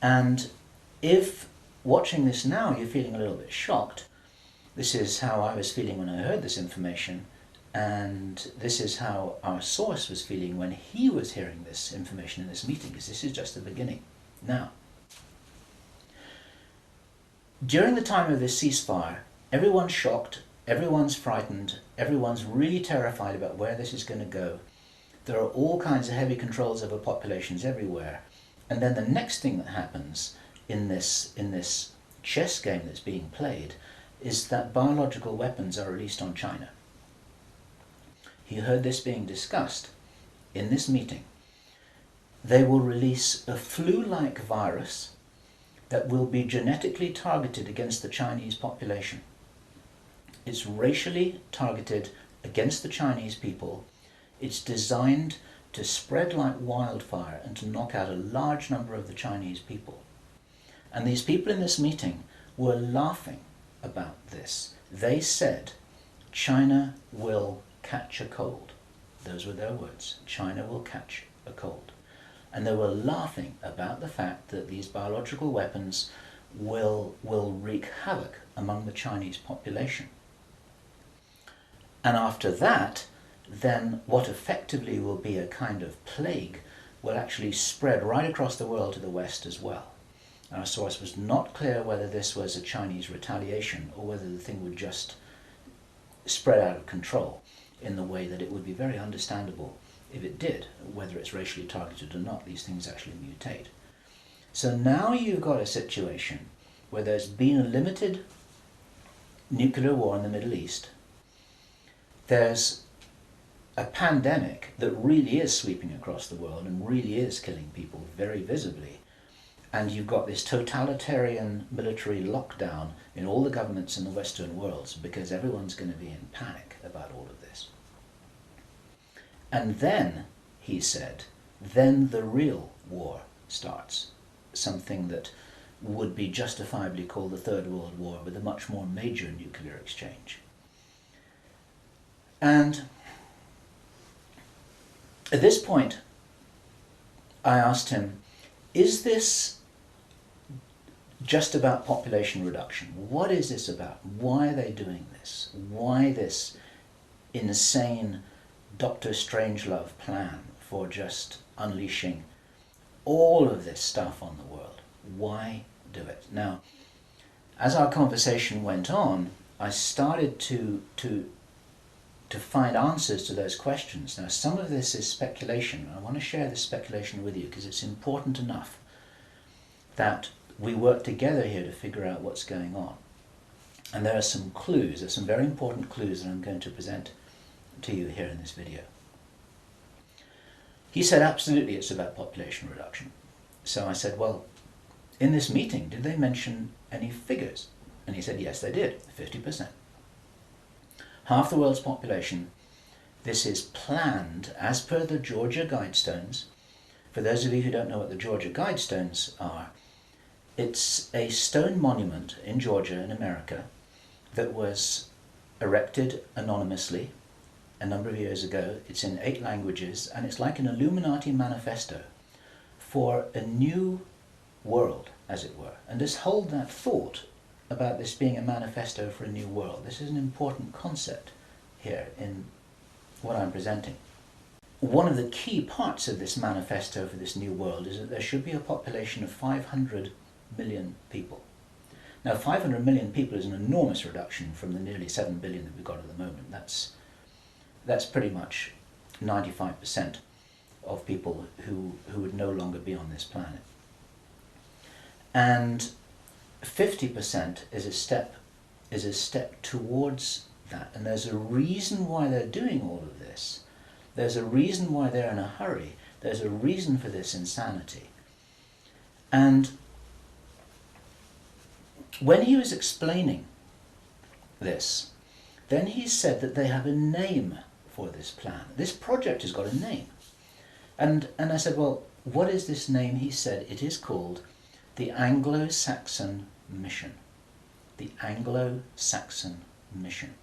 And if watching this now you're feeling a little bit shocked, this is how I was feeling when I heard this information, and this is how our source was feeling when he was hearing this information in this meeting, because this is just the beginning. Now, during the time of this ceasefire, everyone's shocked, everyone's frightened, everyone's really terrified about where this is going to go. There are all kinds of heavy controls over populations everywhere. And then the next thing that happens in this chess game that's being played is that biological weapons are released on China. He heard this being discussed in this meeting. They will release a flu-like virus that will be genetically targeted against the Chinese population. It's racially targeted against the Chinese people. It's designed to spread like wildfire and to knock out a large number of the Chinese people. And these people in this meeting were laughing about this. They said, China will catch a cold. Those were their words. China will catch a cold. And they were laughing about the fact that these biological weapons will wreak havoc among the Chinese population. And after that, then what effectively will be a kind of plague will actually spread right across the world to the West as well. Our source was not clear whether this was a Chinese retaliation or whether the thing would just spread out of control in the way that it would be very understandable if it did, whether it's racially targeted or not. These things actually mutate. So now you've got a situation where there's been a limited nuclear war in the Middle East. There's a pandemic that really is sweeping across the world and really is killing people very visibly. And you've got this totalitarian military lockdown in all the governments in the Western world because everyone's going to be in panic about all of this. And then, he said, then the real war starts. Something that would be justifiably called the Third World War, with a much more major nuclear exchange. And at this point, I asked him, is this just about population reduction? What is this about? Why are they doing this? Why this insane Dr. Strangelove plan for just unleashing all of this stuff on the world? Why do it? Now, as our conversation went on, I started to find answers to those questions. Now, some of this is speculation. I want to share this speculation with you because it's important enough that we work together here to figure out what's going on. And there are some clues, there's some very important clues that I'm going to present to you here in this video. He said, absolutely, it's about population reduction. So I said, well, in this meeting, did they mention any figures? And he said, yes, they did, 50%. Half the world's population. This is planned as per the Georgia Guidestones. For those of you who don't know what the Georgia Guidestones are, it's a stone monument in Georgia in America that was erected anonymously a number of years ago. It's in 8 languages, and it's like an Illuminati manifesto for a new world, as it were. And just hold that thought about this being a manifesto for a new world. This is an important concept here in what I'm presenting. One of the key parts of this manifesto for this new world is that there should be a population of 500 million people. Now, 500 million people is an enormous reduction from the nearly 7 billion that we've got at the moment. That's pretty much 95% of people who would no longer be on this planet. And 50% is a step towards that. And there's a reason why they're doing all of this. There's a reason why they're in a hurry. There's a reason for this insanity. And when he was explaining this, then he said that they have a name for this plan. This project has got a name. And I said, well, what is this name? He said, it is called the Anglo-Saxon Mission. The Anglo-Saxon Mission.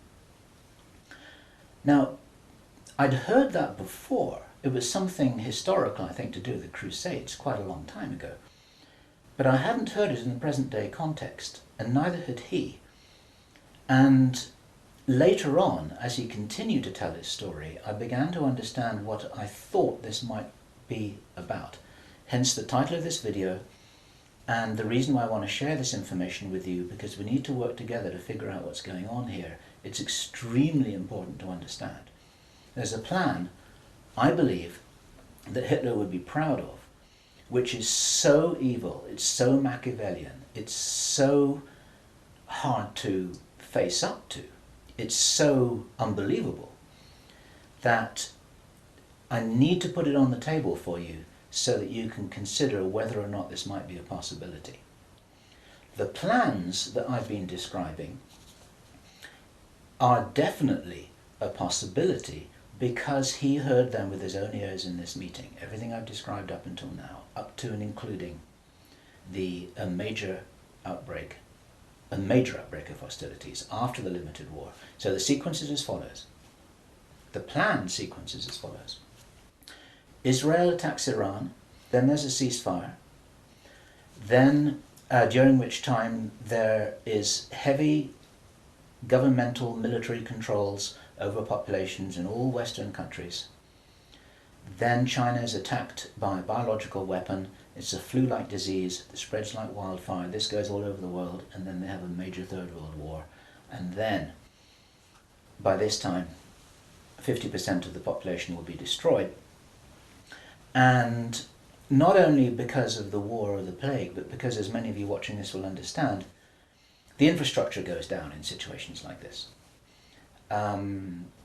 Now, I'd heard that before. It was something historical, I think, to do with the Crusades quite a long time ago. But I hadn't heard it in the present day context, and neither had he. And later on, as he continued to tell his story, I began to understand what I thought this might be about. Hence the title of this video, and the reason why I want to share this information with you, because we need to work together to figure out what's going on here. It's extremely important to understand. There's a plan, I believe, that Hitler would be proud of, which is so evil, it's so Machiavellian, it's so hard to face up to, it's so unbelievable, that I need to put it on the table for you so that you can consider whether or not this might be a possibility. The plans that I've been describing are definitely a possibility because he heard them with his own ears in this meeting. Everything I've described up until now, up to and including a major outbreak of hostilities after the limited war. So the sequence is as follows. The plan sequence is as follows. Israel attacks Iran, then there's a ceasefire, then during which time there is heavy governmental military controls over populations in all Western countries. Then China is attacked by a biological weapon. It's a flu-like disease that spreads like wildfire. This goes all over the world, and then they have a major Third World War. And then, by this time, 50% of the population will be destroyed. And not only because of the war or the plague, but because, as many of you watching this will understand, the infrastructure goes down in situations like this.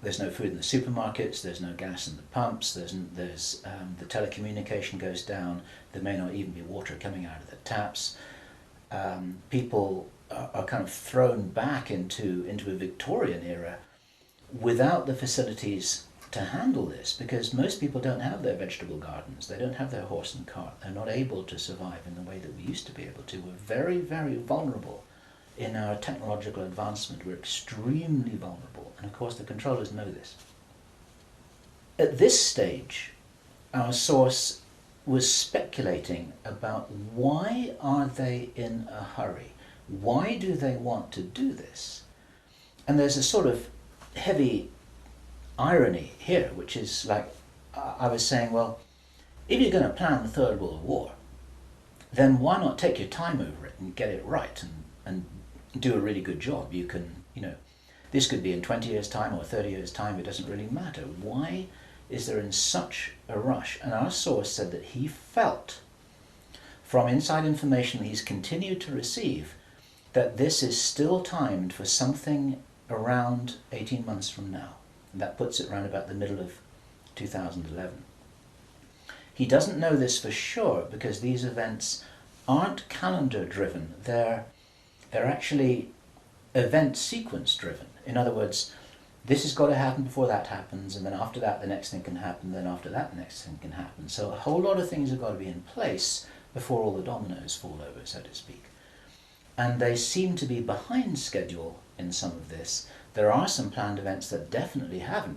There's no food in the supermarkets, there's no gas in the pumps, the telecommunication goes down, there may not even be water coming out of the taps. People are kind of thrown back into a Victorian era without the facilities to handle this, because most people don't have their vegetable gardens, they don't have their horse and cart, they're not able to survive in the way that we used to be able to. We're very, very vulnerable in our technological advancement. We're extremely vulnerable, and of course the controllers know this. At this stage, our source was speculating about why are they in a hurry? Why do they want to do this? And there's a sort of heavy irony here, which is like, I was saying, well, if you're going to plan the Third World War, then why not take your time over it and get it right and do a really good job? You can, this could be in 20 years' time or 30 years' time, it doesn't really matter. Why is there in such a rush? And our source said that he felt, from inside information he's continued to receive, that this is still timed for something around 18 months from now. And that puts it around about the middle of 2011. He doesn't know this for sure because these events aren't calendar driven, they're actually event sequence driven. In other words, this has got to happen before that happens, and then after that the next thing can happen, then after that the next thing can happen. So a whole lot of things have got to be in place before all the dominoes fall over, so to speak. And they seem to be behind schedule in some of this. There are some planned events that definitely haven't